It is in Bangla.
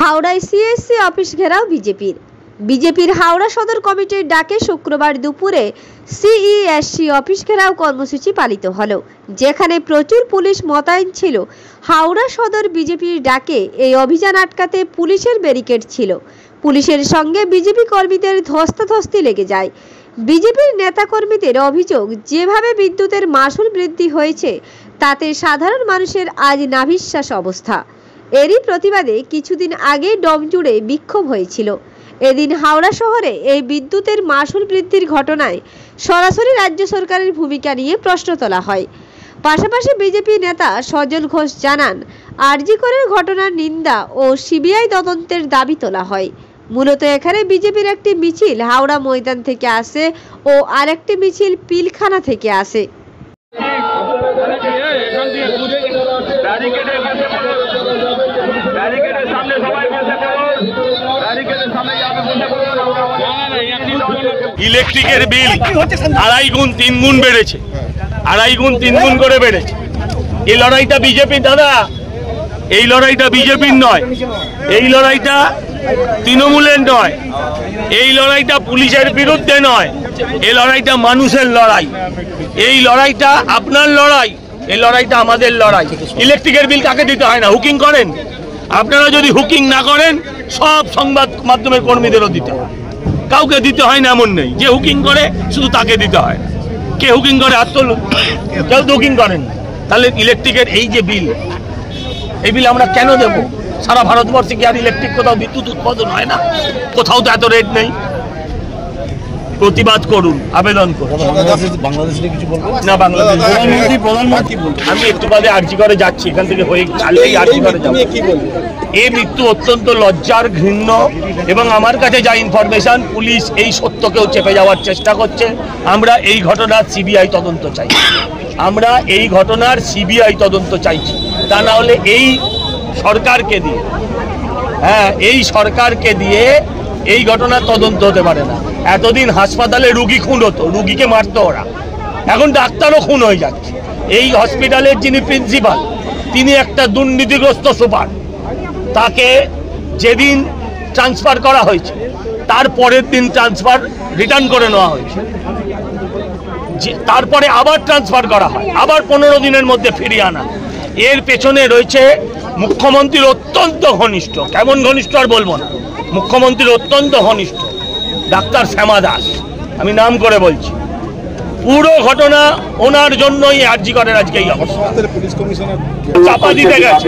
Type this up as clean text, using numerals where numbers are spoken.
হাওড়ায় সিএসসি অফিস ঘেরাও বিজেপির হাওড়া সদর কমিটির ডাকে শুক্রবার দুপুরে সিইএসসি অফিস ঘেরাও কর্মসূচি পালিত হলো, যেখানে প্রচুর পুলিশ মোতায়েন ছিল। হাওড়া সদর বিজেপির ডাকে এই অভিযান আটকাতে পুলিশের ব্যারিকেড ছিল। পুলিশের সঙ্গে বিজেপি কর্মীদের ধস্তাধস্তি লেগে যায়। বিজেপির নেতাকর্মীদের অভিযোগ, যেভাবে বিদ্যুতের মাশুল বৃদ্ধি হয়েছে তাতে সাধারণ মানুষের আজ নাভিশ্বাস অবস্থা। এরই প্রতিবাদে কিছুদিন আগে ডোমজুড়ে বিক্ষোভ হয়েছিল। এদিন হাওড়া শহরে এই বিদ্যুতের মাশুল বৃদ্ধির ঘটনায় সরাসরি রাজ্য সরকারের ভূমিকা নিয়ে প্রশ্ন তোলা হয়। পাশাপাশি বিজেপি নেতা সজল ঘোষ জানান, আরজি করের ঘটনার নিন্দা ও সিবিআই তদন্তের দাবি তোলা হয়। মূলত এখানে বিজেপির একটি মিছিল হাওড়া ময়দান থেকে আসে ও আরেকটি মিছিল পিলখানা থেকে আসে। ইলেকট্রিকের বিল 2.5 গুণ 3 গুণ বেড়েছে, 2.5 গুণ 3 গুণ করে বেড়েছে। এই লড়াইটা বিজেপি, দাদা এই লড়াইটা বিজেপির নয়, এই লড়াইটা তৃণমূলের নয়, এই লড়াইটা পুলিশের বিরুদ্ধে নয়, এই লড়াইটা মানুষের লড়াই, এই লড়াইটা আপনার লড়াই, এই লড়াইটা আমাদের লড়াই। ইলেকট্রিকের বিল কাকে দিতে হয় না? হুকিং করেন আপনারা? যদি হুকিং না করেন সব সংবাদ মাধ্যমের কর্মীদেরও দিতে হয়, কাউকে দিতে হয় না এমন নেই। যে হুকিং করে শুধু তাকে দিতে হয়। কে হুকিং করে হাত তুলুন, কেউ তো হুকিং করেন। তাহলে ইলেকট্রিকের এই যে বিল, এই বিল আমরা কেন দেব? সারা ভারতবর্ষে কি আর ইলেকট্রিক কোথাও বিদ্যুৎ উৎপাদন হয় না? কোথাও তো এত রেট নেই। প্রতিবাদ করুন, আবেদন করুন। না, প্রধানমন্ত্রী আমি একটু বাদে আরজি করে যাচ্ছি, এখান থেকে হয়ে চাললেই আরজি করে যাবো। এই মৃত্যু অত্যন্ত লজ্জার, ঘৃণ্য, এবং আমার কাছে যা ইনফরমেশন, পুলিশ এই সত্যকেও চেপে যাওয়ার চেষ্টা করছে। আমরা এই ঘটনার সিবিআই তদন্ত চাই, আমরা এই ঘটনার সিবিআই তদন্ত চাইছি। তা না হলে এই সরকারকে দিয়ে, এই সরকারকে দিয়ে এই ঘটনার তদন্ত হতে পারে না। এতদিন হাসপাতালে রুগী খুন হতো, রুগীকে মারতো ওরা, এখন ডাক্তারও খুন হয়ে যাচ্ছে। এই হসপিটালের যিনি প্রিন্সিপাল, তিনি একটা দুর্নীতিগ্রস্ত সুপার। তাকে যেদিন ট্রান্সফার করা হয়েছে তার পরের দিন ট্রান্সফার রিটার্ন করে নেওয়া হয়েছে, তারপরে আবার ট্রান্সফার করা হয়, আবার 15 দিনের মধ্যে ফিরিয়ে আনা। এর পেছনে রয়েছে মুখ্যমন্ত্রীর অত্যন্ত ঘনিষ্ঠ, কেমন ঘনিষ্ঠ আর বলবো না, মুখ্যমন্ত্রীর অত্যন্ত ঘনিষ্ঠ ডাক্তার শ্যামা দাস, আমি নাম করে বলছি। পুরো ঘটনা ওনার জন্যই আরজি করের আজকে এই অবস্থা। চাপা দিতে গেছে।